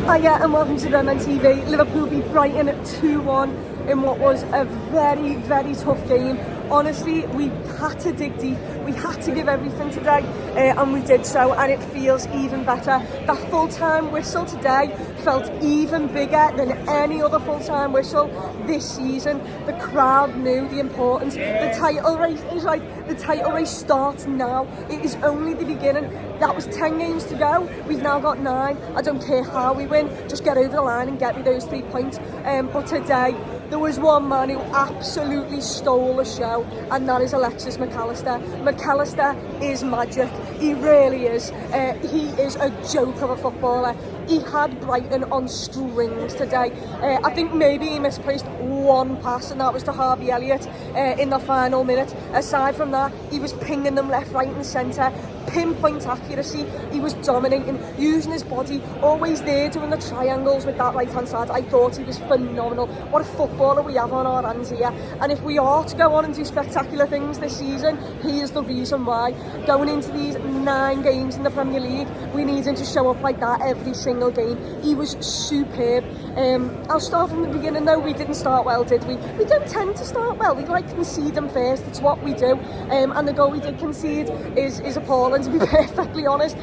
Hiya and welcome to Redmen TV. Liverpool beat Brighton at 2-1 in what was a very, very tough game. Honestly, we had to dig deep. We had to give everything today, and we did so, and it feels even better. That full-time whistle today felt even bigger than any other full-time whistle this season. The crowd knew the importance. The title race is like, the title race starts now. It is only the beginning. That was 10 games to go. We've now got 9. I don't care how we win. Just get over the line and get me those 3 points. But today, there was one man who absolutely stole the show, and that is Alexis Mac Allister. Mac Allister is magic. He really is. He is a joke of a footballer. He had Brighton on strings today. I think maybe he misplaced one pass, and that was to Harvey Elliott in the final minute. Aside from that, he was pinging them left, right and centre. Pinpoint accuracy. He was dominating, using his body, always there doing the triangles with that right hand side. I thought he was phenomenal. What a footballer we have on our hands here, and if we are to go on and do spectacular things this season, he is the reason why. Going into these 9 games in the Premier League, we need him to show up like that every single game. He was superb. I'll start from the beginning though. We didn't start well, did we? We don't tend to start well. We like to concede them first. It's what we do, and the goal we did concede is appalling, to be perfectly honest.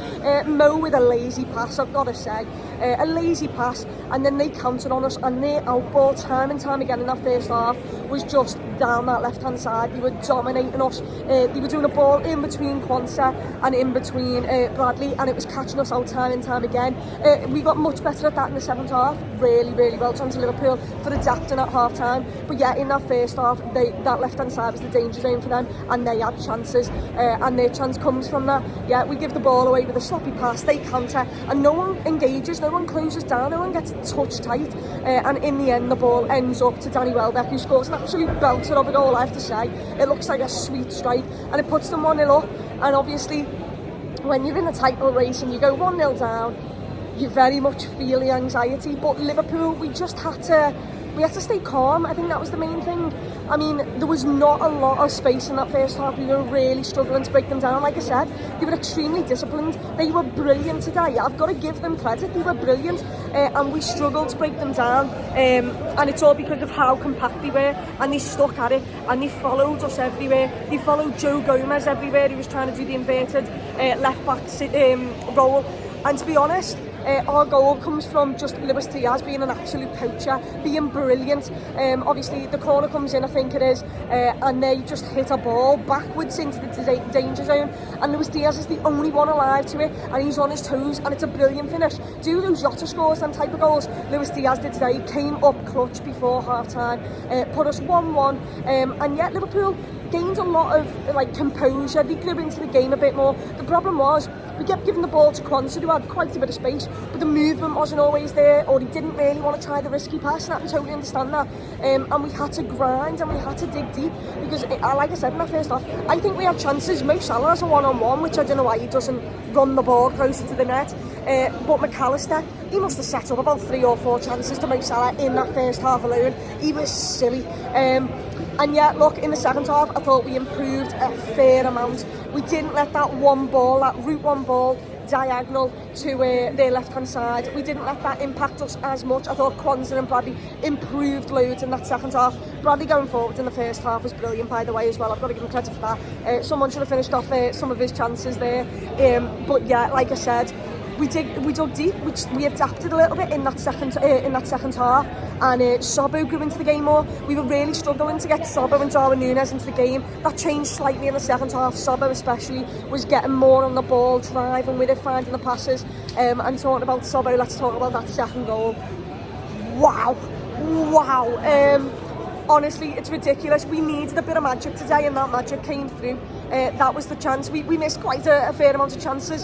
Mo with a lazy pass, I've got to say. A lazy pass, and then they counted on us, and their outball time and time again in that first half was just down that left hand side. They were dominating us. They were doing a ball in between Quansah and in between Bradley, and it was catching us out time and time again. We got much better at that in the second half. Really, really well done to Liverpool for adapting at half time. But yeah, in that first half, that left hand side was the danger zone for them, and they had chances, and their chance comes from that. Yeah, we give the ball away with a sloppy pass, they counter, and no one engages, no one closes down, no one gets touch tight, and in the end the ball ends up to Danny Welbeck, who scores an absolute belter of a goal, I have to say. It looks like a sweet strike, and it puts them 1-0 up. And obviously when you're in a title race and you go 1-0 down, you very much feel the anxiety. But Liverpool, we had to stay calm. I think that was the main thing. I mean, there was not a lot of space in that first half. We were really struggling to break them down. Like I said, they were extremely disciplined. They were brilliant today. I've got to give them credit. They were brilliant, and we struggled to break them down. And it's all because of how compact they were, and they stuck at it, and they followed us everywhere. They followed Joe Gomez everywhere. He was trying to do the inverted left back role. And to be honest, our goal comes from just Luis Diaz being an absolute poacher, being brilliant. Obviously the corner comes in, I think it is, and they just hit a ball backwards into the danger zone, and Luis Diaz is the only one alive to it, and he's on his toes, and it's a brilliant finish. Do those Jota scores them type of goals? Luis Diaz did today. He came up clutch before half time, put us 1-1, and yet Liverpool gained a lot of composure. They grew into the game a bit more. The problem was we kept giving the ball to Quansah, who had quite a bit of space, but the movement wasn't always there, or he didn't really want to try the risky pass, and I can totally understand that. And we had to grind, and we had to dig deep, because like I said in that first half, I think we had chances. Mo Salah has a one-on-one, which I don't know why he doesn't run the ball closer to the net. But Mac Allister, he must have set up about 3 or 4 chances to Mo Salah in that first half alone. He was silly. And yet, look, in the second half, I thought we improved a fair amount. We didn't let that route one ball diagonal to their left-hand side. We didn't let that impact us as much. I thought Quansah and Bradley improved loads in that second half. Bradley going forward in the first half was brilliant, by the way, as well. I've got to give him credit for that. Someone should have finished off some of his chances there. But yeah, like I said, we dug deep. We adapted a little bit in that second half, and Sobbo grew into the game more. We were really struggling to get Sobbo and Darwin Núñez into the game. That changed slightly in the second half. Sobbo especially was getting more on the ball, driving with it, finding the passes. And talking about Sobbo, let's talk about that second goal. Wow. Honestly, it's ridiculous. We needed a bit of magic today, and that magic came through. That was the chance. We missed quite a fair amount of chances.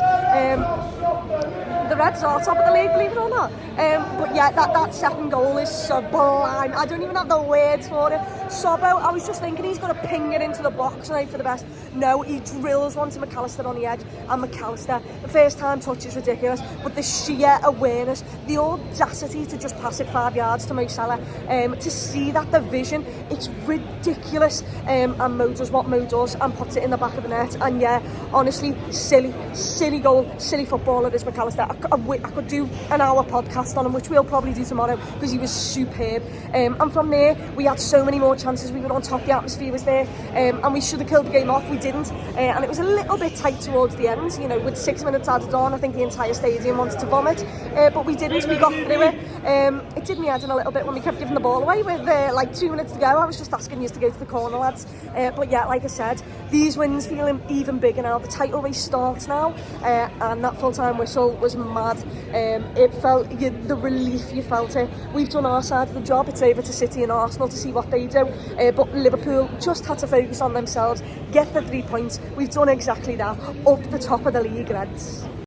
The Reds are top of the league, believe it or not. But yeah, that second goal is sublime. I don't even have the words for it. Sobbo, I was just thinking he's going to ping it into the box and hope for the best. No, he drills one to Mac Allister on the edge, and Mac Allister, the first time touch is ridiculous, but the sheer awareness, the audacity to just pass it 5 yards to Mo Salah, to see that the vision staging. It's ridiculous. And Mo does what Mo does and puts it in the back of the net. And yeah, honestly, silly goal, silly footballer is McAllister. I could do an hour podcast on him, which we'll probably do tomorrow, because he was superb. And from there, we had so many more chances. We were on top, the atmosphere was there, and we should have killed the game off. We didn't, and it was a little bit tight towards the end, you know, with 6 minutes added on. I think the entire stadium wanted to vomit, but we didn't. We got through it. It did me head in a little bit when we kept giving the ball away with like 2 minutes to go. I was just asking you to go to the corner, lads. But yeah, like I said, these wins feeling even bigger now. The title race starts now, and that full-time whistle was mad. It felt, the relief you felt it. We've done our side of the job. It's over to City and Arsenal to see what they do, but Liverpool just had to focus on themselves, get the 3 points. We've done exactly that, up the top of the league, Reds.